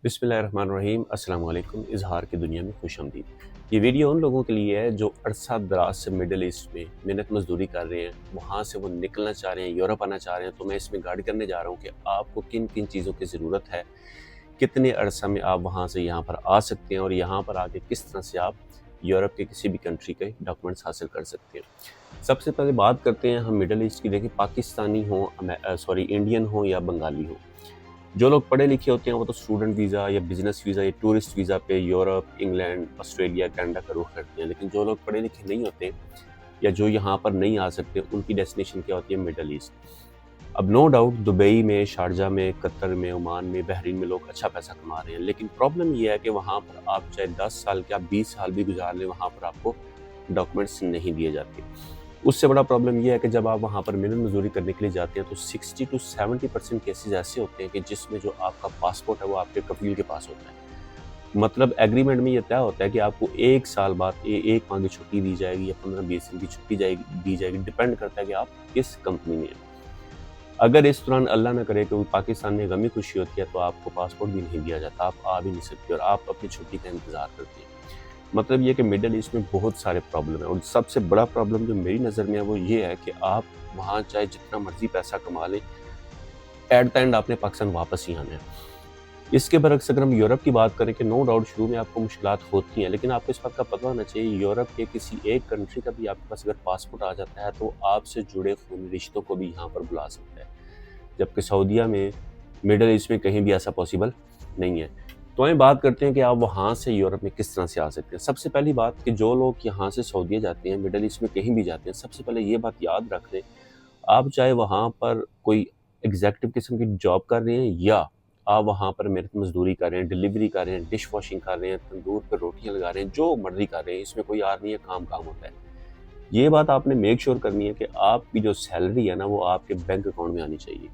बिस्मिल्लाहिर्रहमानिर्रहीम। अस्सलाम वालेकुम। इजहार की दुनिया में खुशामदीद। ये वीडियो उन लोगों के लिए है जो अरसा दराज से मिडिल ईस्ट में मेहनत मजदूरी कर रहे हैं, वहाँ से वो निकलना चाह रहे हैं, यूरोप आना चाह रहे हैं। तो मैं इसमें गाइड करने जा रहा हूँ कि आपको किन किन चीज़ों की ज़रूरत है, कितने अरसा में आप वहाँ से यहाँ पर आ सकते हैं और यहाँ पर आके किस तरह से आप यूरोप के किसी भी कंट्री के डॉक्यूमेंट्स हासिल कर सकते हैं। सबसे पहले बात करते हैं हम मिडिल ईस्ट की। देखिए, पाकिस्तानी हो, इंडियन हो या बंगाली हो, जो लोग पढ़े लिखे होते हैं वो तो स्टूडेंट वीज़ा या बिजनेस वीज़ा या टूरिस्ट वीज़ा पे यूरोप, इंग्लैंड, ऑस्ट्रेलिया, कनाडा का रुख करते हैं। लेकिन जो लोग पढ़े लिखे नहीं होते या जो यहाँ पर नहीं आ सकते, उनकी डेस्टिनेशन क्या होती है? Middle east. अब नो डाउट दुबई में, शारजा में, कतर में, ओमान में, बहरीन में लोग अच्छा पैसा कमा रहे हैं। लेकिन प्रॉब्लम ये है कि वहाँ पर आप चाहे 10 साल क्या 20 साल भी गुजार लें, वहाँ पर आपको डॉक्यूमेंट्स नहीं दिए जाते। उससे बड़ा प्रॉब्लम ये है कि जब आप वहाँ पर मिनिमम मजदूरी करने के लिए जाते हैं तो 60 to 70% केसेस ऐसे होते हैं कि जिसमें जो आपका पासपोर्ट है वो आपके कफील के पास होता है। मतलब एग्रीमेंट में ये तय होता है कि आपको 1 साल बाद एक माह की छुट्टी दी जाएगी या 15-20 दिन की छुट्टी दी जाएगी। डिपेंड करता है कि आप किस कंपनी में हैं। अगर इस दौरान अल्लाह ना करे कि पाकिस्तान में गमी खुशी होती है तो आपको पासपोर्ट भी नहीं दिया जाता, आप आ भी नहीं सकते और आप अपनी छुट्टी का इंतज़ार करते हैं। मतलब ये कि मिडल ईस्ट में बहुत सारे प्रॉब्लम है और सबसे बड़ा प्रॉब्लम जो मेरी नज़र में है वो ये है कि आप वहाँ चाहे जितना मर्जी पैसा कमा लें, एट द एंड आपने पाकिस्तान वापस ही आना है। इसके बरक्स अगर हम यूरोप की बात करें कि नो डाउट शुरू में आपको मुश्किलात होती हैं, लेकिन आपको इस बात का पता होना चाहिए यूरोप के किसी एक कंट्री का भी आपके पास अगर पासपोर्ट आ जाता है तो आपसे जुड़े खूनी रिश्तों को भी यहाँ पर बुला सकता है, जबकि सऊदीया में, मिडल ईस्ट में कहीं भी ऐसा पॉसिबल नहीं है। तो हम बात करते हैं कि आप वहाँ से यूरोप में किस तरह से आ सकते हैं। सबसे पहली बात कि जो लोग यहाँ से सऊदीया जाते हैं, मिडल ईस्ट में कहीं भी जाते हैं, सबसे पहले ये बात याद रख लें, आप चाहे वहाँ पर कोई एग्जैक्टिव किस्म की जॉब कर रहे हैं या आप वहाँ पर मेहनत मजदूरी कर रहे हैं, डिलीवरी कर रहे हैं, डिश वॉशिंग कर रहे हैं, तंदूर पर रोटियाँ लगा रहे हैं, जो मर्जी कर रहे हैं, इसमें कोई यार नहीं है, काम काम होता है। ये बात आपने मेक श्योर करनी है कि आपकी जो सैलरी है ना वो आपके बैंक अकाउंट में आनी चाहिए।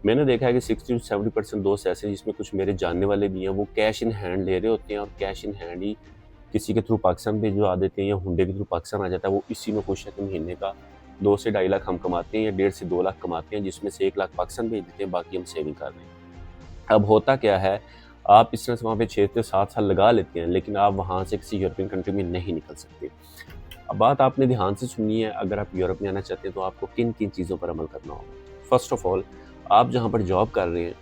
मैंने देखा है कि 60 to 70% दोस्त ऐसे हैं, जिसमें कुछ मेरे जानने वाले भी हैं, वो कैश इन हैंड ले रहे होते हैं और कैश इन हैंड ही किसी के थ्रू पाकिस्तान भिजवा देते हैं या हुंडे के थ्रू पाकिस्तान आ जाता है। वो इसी में खुश है कि महीने का 2 से 2.5 लाख हम कमाते हैं या 1.5 से 2 लाख कमाते हैं, जिसमें से 1 लाख पाकिस्तान भेज देते हैं, बाकी हम सेविंग कर रहे हैं। अब होता क्या है, आप इस तरह से वहाँ पे 6 से 7 साल लगा लेते हैं, लेकिन आप वहाँ से किसी यूरोपियन कंट्री में नहीं निकल सकते। अब बात आपने ध्यान से सुनी है, अगर आप यूरोप में आना चाहते हैं तो आपको किन किन चीज़ों पर अमल करना होगा। फर्स्ट ऑफ ऑल, आप जहाँ पर जॉब कर रहे हैं,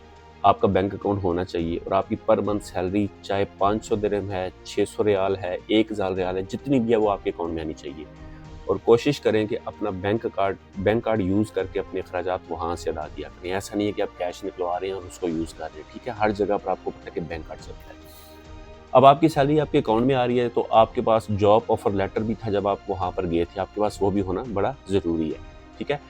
आपका बैंक अकाउंट होना चाहिए और आपकी पर मंथ सैलरी चाहे 500 दिरहम है, 600 रियाल है, 1000 रियाल है, जितनी भी है वो आपके अकाउंट में आनी चाहिए। और कोशिश करें कि अपना बैंक कार्ड यूज़ करके अपने अखराजात वहाँ से अदा किया करें। ऐसा नहीं है कि आप कैश निकलवा रहे हैं और उसको यूज़ कर रहे हैं, ठीक है? हर जगह पर आपको पता है कि बैंक कार्ड चलता है। अब आपकी सैलरी आपके अकाउंट में आ रही है तो आपके पास जॉब ऑफर लेटर भी था जब आप वहाँ पर गए थे, आपके पास वो भी होना बड़ा ज़रूरी है, ठीक है?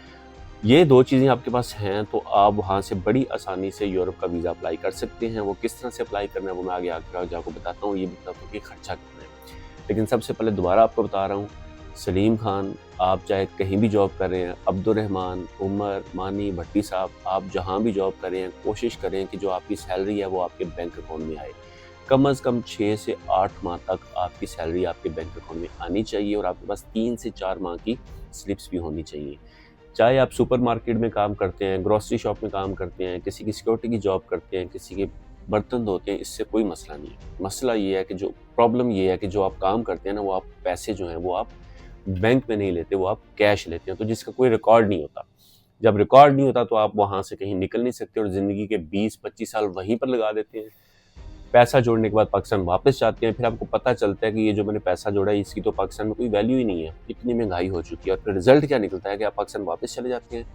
ये 2 चीज़ें आपके पास हैं तो आप वहाँ से बड़ी आसानी से यूरोप का वीज़ा अप्लाई कर सकते हैं। वो किस तरह से अप्लाई करना है वो मैं आगे आपको बताता हूँ, ये भी बताता हूँ कि खर्चा कितना है। लेकिन सबसे पहले दोबारा आपको बता रहा हूँ, सलीम खान, आप चाहे कहीं भी जॉब कर रहे हैं, अब्दुर्रहमान, उमर, मानी, भट्टी साहब, आप जहाँ भी जॉब कर रहे हैं, कोशिश करें कि जो आपकी सैलरी है वो आपके बैंक अकाउंट में आए। कम से कम 6 से 8 माह तक आपकी सैलरी आपके बैंक अकाउंट में आनी चाहिए और आपके पास 3 से 4 माह की स्लिप्स भी होनी चाहिए। चाहे आप सुपरमार्केट में काम करते हैं, ग्रोसरी शॉप में काम करते हैं, किसी की सिक्योरिटी की जॉब करते हैं, किसी के बर्तन धोते हैं, इससे कोई मसला नहीं है। मसला ये है कि प्रॉब्लम ये है कि जो आप काम करते हैं ना, वो आप पैसे जो हैं वो आप बैंक में नहीं लेते, वो आप कैश लेते हैं, तो जिसका कोई रिकॉर्ड नहीं होता। जब रिकॉर्ड नहीं होता तो आप वहाँ से कहीं निकल नहीं सकते और ज़िंदगी के 20-25 साल वहीं पर लगा देते हैं। पैसा जोड़ने के बाद पाकिस्तान वापस जाते हैं, फिर आपको पता चलता है कि ये जो मैंने पैसा जोड़ा है इसकी तो पाकिस्तान में कोई वैल्यू ही नहीं है, इतनी महंगाई हो चुकी है। और फिर रिजल्ट क्या निकलता है कि आप पाकिस्तान वापस चले जाते हैं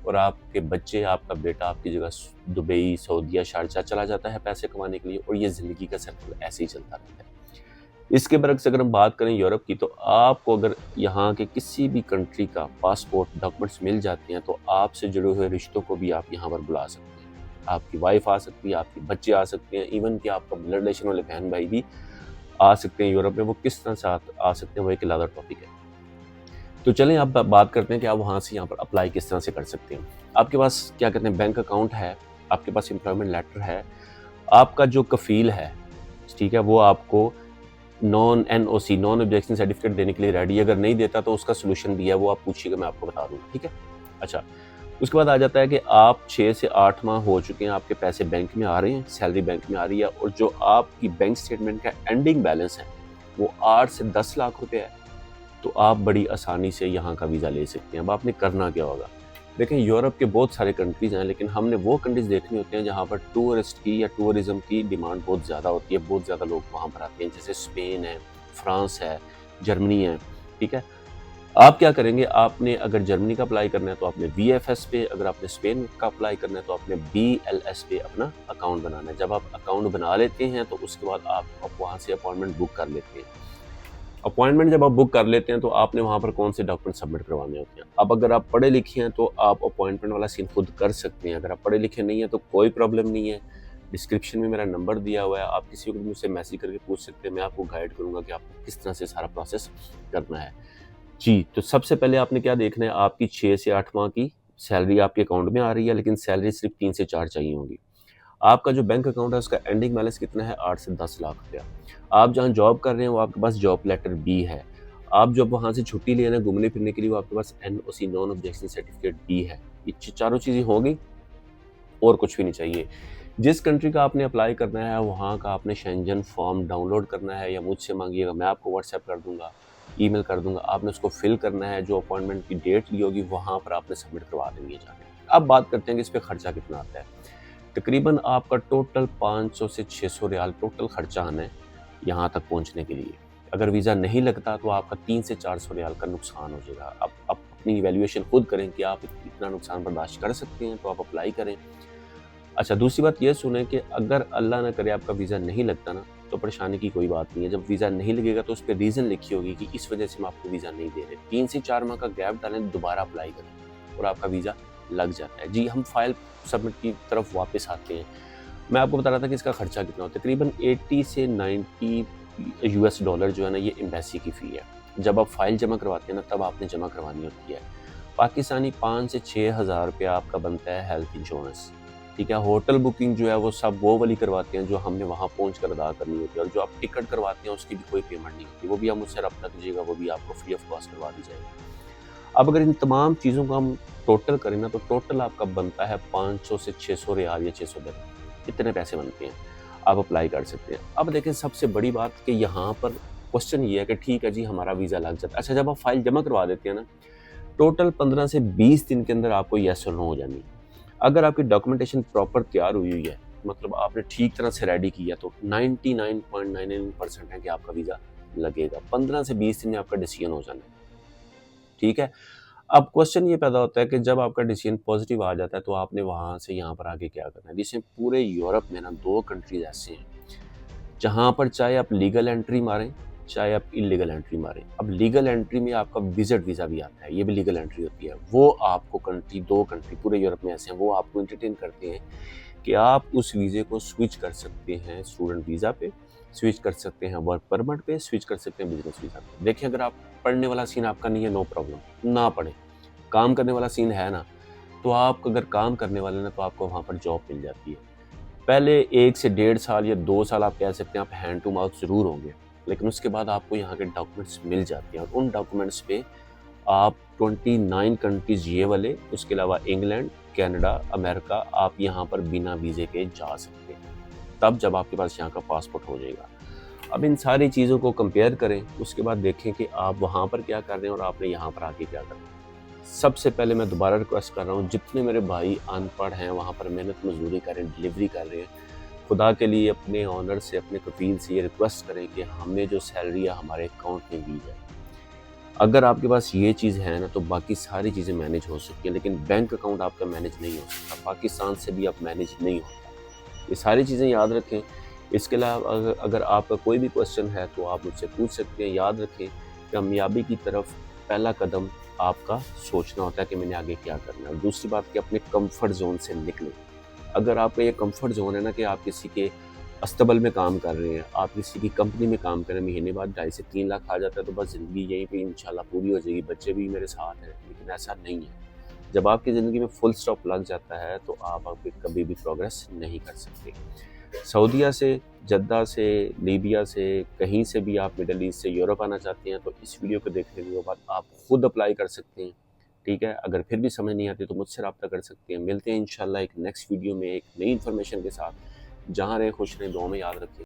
और आपके बच्चे, आपका बेटा आपकी जगह दुबई, सऊदीया, शारजा चला जाता है पैसे कमाने के लिए और ये ज़िंदगी का सर्कल ऐसे ही चलता रहता है। इसके बरक्स अगर हम बात करें यूरोप की, तो आपको अगर यहाँ के किसी भी कंट्री का पासपोर्ट डॉक्यूमेंट्स मिल जाते हैं तो आपसे जुड़े हुए रिश्तों को भी आप यहाँ पर बुला सकते हैं। आपकी वाइफ आ सकती है, आपके बच्चे आ सकते हैं, इवन कि आपका ब्लड रिलेशन वाले बहन भाई भी आ सकते हैं यूरोप में। वो किस तरह से आ सकते हैं वो एक अलग टॉपिक है। तो चलें अब बात करते हैं कि आप वहाँ से यहाँ पर अप्लाई किस तरह से कर सकते हैं। आपके पास क्या कहते हैं बैंक अकाउंट है, आपके पास एम्प्लॉयमेंट लेटर है, आपका जो कफ़ील है, ठीक है, वो आपको non NOC, non objection certificate देने के लिए रेडी। अगर नहीं देता तो उसका सोल्यूशन भी है, वो आप पूछिएगा, मैं आपको बता दूँगा, ठीक है? अच्छा, उसके बाद आ जाता है कि आप 6 से 8 माह हो चुके हैं, आपके पैसे बैंक में आ रहे हैं, सैलरी बैंक में आ रही है और जो आपकी बैंक स्टेटमेंट का एंडिंग बैलेंस है वो 8 से 10 लाख रुपए है, तो आप बड़ी आसानी से यहाँ का वीज़ा ले सकते हैं। अब आपने करना क्या होगा? देखें, यूरोप के बहुत सारे कंट्रीज़ हैं, लेकिन हमने वो कंट्रीज़ देखनी होती हैं जहाँ पर टूरिस्ट की या टूरिज़्म की डिमांड बहुत ज़्यादा होती है, बहुत ज़्यादा लोग वहाँ पर आते हैं, जैसे स्पेन है, फ्रांस है, जर्मनी है, ठीक है? आप क्या करेंगे, आपने अगर जर्मनी का अप्लाई करना है तो आपने VFS पे, अगर आपने स्पेन का अप्लाई करना है तो आपने BLS पे अपना अकाउंट बनाना है। जब आप अकाउंट बना लेते हैं तो उसके बाद आप वहाँ से अपॉइंटमेंट बुक कर लेते हैं। अपॉइंटमेंट जब आप बुक कर लेते हैं तो आपने वहाँ पर कौन से डॉक्यूमेंट सबमिट करवाने होते हैं। अब अगर आप पढ़े लिखे हैं तो आप अपॉइंटमेंट वाला सीन खुद कर सकते हैं, अगर आप पढ़े लिखे नहीं हैं तो कोई प्रॉब्लम नहीं है। डिस्क्रिप्शन में मेरा नंबर दिया हुआ है, आप किसी को भी मुझसे मैसेज करके पूछ सकते हैं, मैं आपको गाइड करूँगा कि आपको किस तरह से सारा प्रोसेस करना है। जी, तो सबसे पहले आपने क्या देखना है, आपकी 6 से 8 माह की सैलरी आपके अकाउंट में आ रही है, लेकिन सैलरी सिर्फ 3 से 4 चाहिए होगी। आपका जो बैंक अकाउंट है उसका एंडिंग बैलेंस कितना है, 8 से 10 लाख रुपया। आप जहाँ जॉब कर रहे हैं वो आपके पास जॉब लेटर बी है। आप जब वहाँ से छुट्टी लिए ना घूमने फिरने के लिए, वो आपके पास NOC नॉन ऑब्जेक्शन सर्टिफिकेट बी है। ये चारों चीज़ें होंगी और कुछ भी नहीं चाहिए। जिस कंट्री का आपने अप्लाई करना है वहाँ का आपने शेंजन फॉर्म डाउनलोड करना है या मुझसे मांगिएगा, मैं आपको व्हाट्सएप कर दूंगा, ईमेल कर दूंगा, आपने उसको फिल करना है, जो अपॉइंटमेंट की डेट ली होगी वहाँ पर आपने सबमिट करवा देंगे जाके। अब बात करते हैं कि इस पर खर्चा कितना आता है। तकरीबन आपका टोटल 500 से 600 रियाल टोटल खर्चा आना है यहाँ तक पहुँचने के लिए। अगर वीज़ा नहीं लगता तो आपका 3 से 400 रियाल का नुकसान हो जाएगा। अब आप अपनी इवैल्यूएशन खुद करें कि आप इतना नुकसान बर्दाश्त कर सकते हैं, तो आप अप्लाई करें। अच्छा, दूसरी बात ये सुने कि अगर अल्लाह ना करे आपका वीज़ा नहीं लगता ना, तो परेशानी की कोई बात नहीं है। जब वीज़ा नहीं लगेगा तो उस पे रीज़न लिखी होगी कि इस वजह से हम आपको वीज़ा नहीं दे रहे। 3 से 4 माह का गैप डालें, दोबारा अप्लाई करें और आपका वीज़ा लग जाता है। जी, हम फाइल सबमिट की तरफ वापस आते हैं। मैं आपको बता रहा था कि इसका खर्चा कितना होता है। तकरीबन 80 से 90 US डॉलर जो है ना, ये एम्बेसी की फ़ी है। जब आप फाइल जमा करवाते हैं ना, तब आपने जमा करवानी होती है। पाकिस्तानी 5 से 6 हज़ार रुपया आपका बनता है हेल्थ इंश्योरेंस, ठीक है। होटल बुकिंग जो है वो सब वो वाली करवाते हैं जो हमने वहाँ पहुँच कर अदा करनी होती है, और जो आप टिकट करवाते हैं उसकी भी कोई पेमेंट नहीं होती, वो भी आप मुझसे रब्ता कीजिएगा, वो भी आपको फ्री ऑफ कॉस्ट करवा दी जाएगी। अब अगर इन तमाम चीज़ों को हम टोटल करें ना, तो टोटल आपका बनता है 500 से 600 रियाल या 600 दिरहम, इतने पैसे बनते हैं। आप अप्लाई कर सकते हैं। अब देखें, सबसे बड़ी बात कि यहाँ पर क्वेश्चन ये है कि ठीक है जी, हमारा वीज़ा लग जाता है। अच्छा, जब आप फाइल जमा करवा देते हैं ना, टोटल 15 से 20 दिन के अंदर आपको येस और नो हो जानी है। अगर आपकी डॉक्यूमेंटेशन प्रॉपर तैयार हुई हुई है, मतलब आपने ठीक तरह से रेडी किया, तो 99.99% है कि आपका वीज़ा लगेगा। 15 से 20 दिन में आपका डिसीजन हो जाना है, ठीक है। अब क्वेश्चन ये पैदा होता है कि जब आपका डिसीजन पॉजिटिव आ जाता है तो आपने वहाँ से यहाँ पर आगे क्या करना है। जैसे पूरे यूरोप में ना 2 कंट्रीज ऐसे हैं जहाँ पर चाहे आप लीगल एंट्री मारें, चाहे आप इलीगल एंट्री मारें। अब लीगल एंट्री में आपका विजिट वीज़ा भी आता है, ये भी लीगल एंट्री होती है। वो आपको कंट्री, 2 कंट्री पूरे यूरोप में ऐसे हैं, वो आपको एंटरटेन करते हैं कि आप उस वीज़े को स्विच कर सकते हैं स्टूडेंट वीज़ा पे, स्विच कर सकते हैं वर्क परमिट पे, स्विच कर सकते हैं बिजनेस वीज़ा पे। देखिए, अगर आप पढ़ने वाला सीन आपका नहीं है, नो प्रॉब्लम, ना पढ़ें। काम करने वाला सीन है ना, तो आप अगर काम करने वाले ना, तो आपको वहाँ पर जॉब मिल जाती है। पहले 1 से 1.5 साल या 2 साल आप कह सकते हैं आप हैंड टू माउथ ज़रूर होंगे, लेकिन उसके बाद आपको यहाँ के डॉक्यूमेंट्स मिल जाते हैं, और उन डॉक्यूमेंट्स पे आप 29 कंट्रीज़ ये वाले, उसके अलावा इंग्लैंड, कनाडा, अमेरिका, आप यहाँ पर बिना वीज़े के जा सकते हैं, तब जब आपके पास यहाँ का पासपोर्ट हो जाएगा। अब इन सारी चीज़ों को कंपेयर करें, उसके बाद देखें कि आप वहाँ पर क्या कर रहे हैं और आपने यहाँ पर आके क्या करना है। सबसे पहले मैं दोबारा रिक्वेस्ट कर रहा हूँ, जितने मेरे भाई अनपढ़ हैं वहाँ पर मेहनत मजदूरी कर रहे हैं, डिलीवरी कर रहे हैं, खुदा के लिए अपने ऑनर से, अपने कफील से ये रिक्वेस्ट करें कि हमें जो सैलरी है हमारे अकाउंट में दी जाए। अगर आपके पास ये चीज़ है ना, तो बाकी सारी चीज़ें मैनेज हो सकती हैं, लेकिन बैंक अकाउंट आपका मैनेज नहीं हो सकता, पाकिस्तान से भी आप मैनेज नहीं होता। ये सारी चीज़ें याद रखें। इसके अलावा अगर आपका कोई भी क्वेश्चन है तो आप मुझसे पूछ सकते हैं। याद रखें, कामयाबी की तरफ पहला कदम आपका सोचना होता है कि मैंने आगे क्या करना है। और दूसरी बात कि अपने कंफर्ट जोन से निकलें। अगर आपका ये कंफर्ट जोन है ना कि आप किसी के अस्तबल में काम कर रहे हैं, आप किसी की कंपनी में काम कर रहे हैं, महीने बाद 2.5 से 3 लाख आ जाता है, तो बस ज़िंदगी यहीं पे इंशाल्लाह पूरी हो जाएगी, बच्चे भी मेरे साथ हैं, लेकिन ऐसा नहीं है। जब आपकी ज़िंदगी में फुल स्टॉप लग जाता है तो आप आगे कभी भी प्रोग्रेस नहीं कर सकते। सऊदीया से, जद्दा से, लीबिया से, कहीं से भी आप मिडल ईस्ट से यूरोप आना चाहते हैं, तो इस वीडियो को देखने के बाद आप खुद अप्लाई कर सकते हैं, ठीक है, अगर फिर भी समझ नहीं आती तो मुझसे रब्ता कर सकती हैं। मिलते हैं इंशाल्लाह एक नेक्स्ट वीडियो में एक नई इन्फॉर्मेशन के साथ। जहाँ रहें खुश रहें, दुआ में याद रखें।